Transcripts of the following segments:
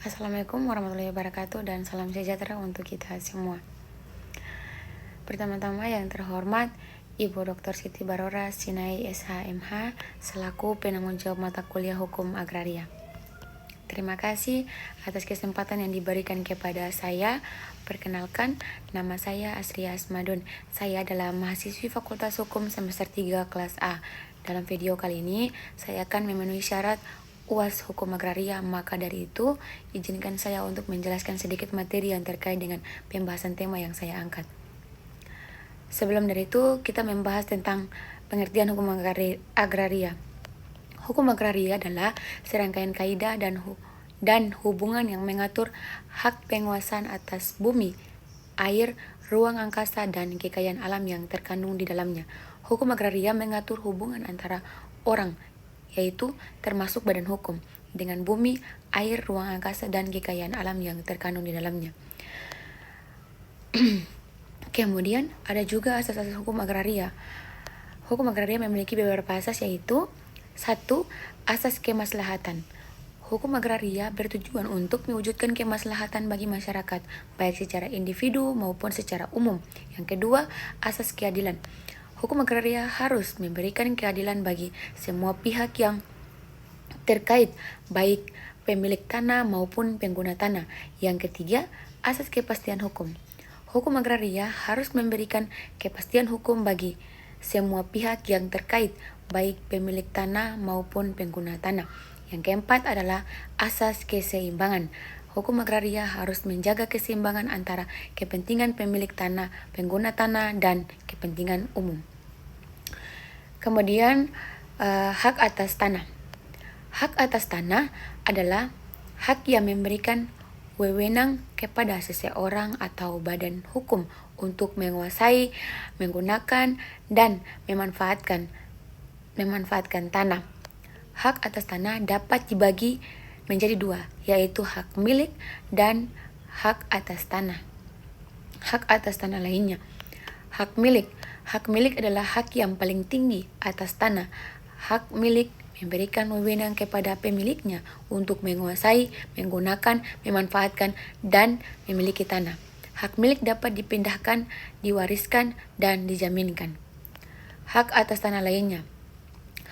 Assalamualaikum warahmatullahi wabarakatuh dan salam sejahtera untuk kita semua. Pertama-tama yang terhormat Ibu Dr. Siti Barora Sinai SHMH selaku penanggung jawab mata kuliah Hukum Agraria. Terima kasih atas kesempatan yang diberikan kepada saya. Perkenalkan, nama saya Asria Asmadun. Saya adalah mahasiswi Fakultas Hukum semester 3 kelas A. Dalam video kali ini, saya akan memenuhi syarat UAS Hukum Agraria, maka dari itu, izinkan saya untuk menjelaskan sedikit materi yang terkait dengan pembahasan tema yang saya angkat. Sebelum dari itu, kita membahas tentang pengertian hukum agraria. Hukum agraria adalah serangkaian kaidah dan hubungan yang mengatur hak penguasaan atas bumi, air, ruang angkasa, dan kekayaan alam yang terkandung di dalamnya. Hukum agraria mengatur hubungan antara orang, yaitu termasuk badan hukum, dengan bumi, air, ruang angkasa, dan kekayaan alam yang terkandung di dalamnya. Kemudian ada juga asas-asas hukum agraria. Hukum agraria memiliki beberapa asas, yaitu 1. Asas kemaslahatan. Hukum agraria bertujuan untuk mewujudkan kemaslahatan bagi masyarakat, baik secara individu maupun secara umum. Yang kedua, asas keadilan. Hukum agraria harus memberikan keadilan bagi semua pihak yang terkait, baik pemilik tanah maupun pengguna tanah. Yang ketiga, asas kepastian hukum. Hukum agraria harus memberikan kepastian hukum bagi semua pihak yang terkait, baik pemilik tanah maupun pengguna tanah. Yang keempat adalah asas keseimbangan. Hukum agraria harus menjaga keseimbangan antara kepentingan pemilik tanah, pengguna tanah, dan kepentingan umum. Kemudian, hak atas tanah. Hak atas tanah adalah hak yang memberikan wewenang kepada seseorang atau badan hukum untuk menguasai, menggunakan, dan memanfaatkan tanah. Hak atas tanah dapat dibagi menjadi dua, yaitu hak milik dan hak atas tanah. Hak atas tanah lainnya. Hak milik adalah hak yang paling tinggi atas tanah. Hak milik memberikan wewenang kepada pemiliknya untuk menguasai, menggunakan, memanfaatkan, dan memiliki tanah. Hak milik dapat dipindahkan, diwariskan, dan dijaminkan. Hak atas tanah lainnya.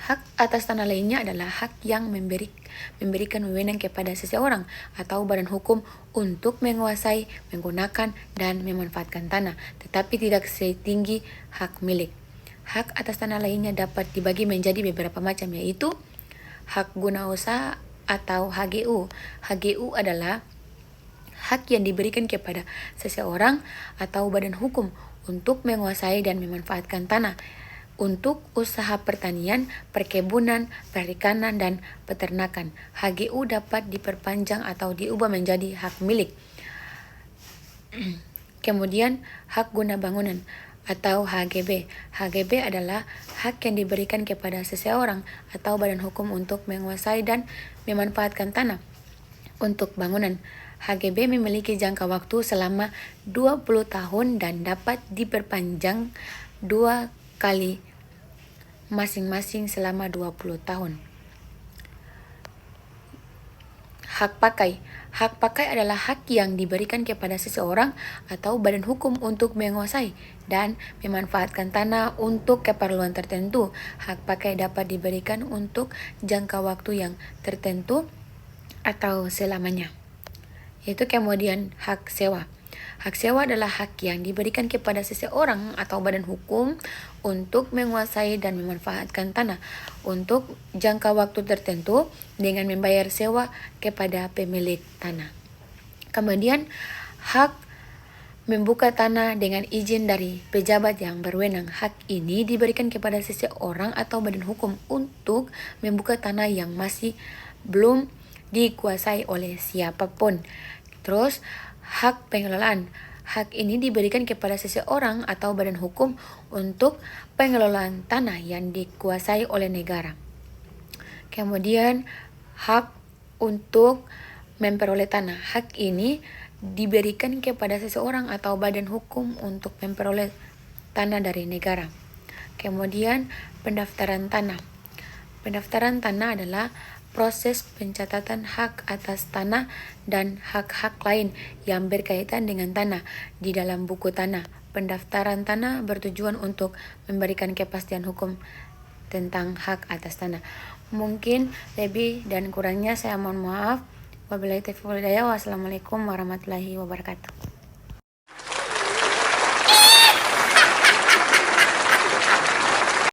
Hak atas tanah lainnya adalah hak yang memberikan wewenang kepada seseorang atau badan hukum untuk menguasai, menggunakan, dan memanfaatkan tanah, tetapi tidak setinggi hak milik. Hak atas tanah lainnya dapat dibagi menjadi beberapa macam, yaitu hak guna usaha atau HGU. HGU adalah hak yang diberikan kepada seseorang atau badan hukum untuk menguasai dan memanfaatkan tanah untuk usaha pertanian, perkebunan, perikanan, dan peternakan. HGU dapat diperpanjang atau diubah menjadi hak milik. Kemudian, hak guna bangunan atau HGB. HGB adalah hak yang diberikan kepada seseorang atau badan hukum untuk menguasai dan memanfaatkan tanah untuk bangunan. HGB memiliki jangka waktu selama 20 tahun dan dapat diperpanjang 2 kali masing-masing selama 20 tahun. Hak pakai. Hak pakai adalah hak yang diberikan kepada seseorang atau badan hukum untuk menguasai dan memanfaatkan tanah untuk keperluan tertentu. Hak pakai dapat diberikan untuk jangka waktu yang tertentu atau selamanya. Yaitu kemudian hak sewa. Hak sewa adalah hak yang diberikan kepada seseorang atau badan hukum untuk menguasai dan memanfaatkan tanah untuk jangka waktu tertentu dengan membayar sewa kepada pemilik tanah. Kemudian, hak membuka tanah dengan izin dari pejabat yang berwenang. Hak ini diberikan kepada seseorang atau badan hukum untuk membuka tanah yang masih belum dikuasai oleh siapapun. Terus, hak pengelolaan. Hak ini diberikan kepada seseorang atau badan hukum untuk pengelolaan tanah yang dikuasai oleh negara. Kemudian, hak untuk memperoleh tanah. Hak ini diberikan kepada seseorang atau badan hukum untuk memperoleh tanah dari negara. Kemudian, pendaftaran tanah. Pendaftaran tanah adalah proses pencatatan hak atas tanah dan hak-hak lain yang berkaitan dengan tanah di dalam buku tanah. Pendaftaran tanah bertujuan untuk memberikan kepastian hukum tentang hak atas tanah. Mungkin lebih dan kurangnya saya mohon maaf. Wabillahi taufiq wal hidayah. Wassalamualaikum warahmatullahi wabarakatuh.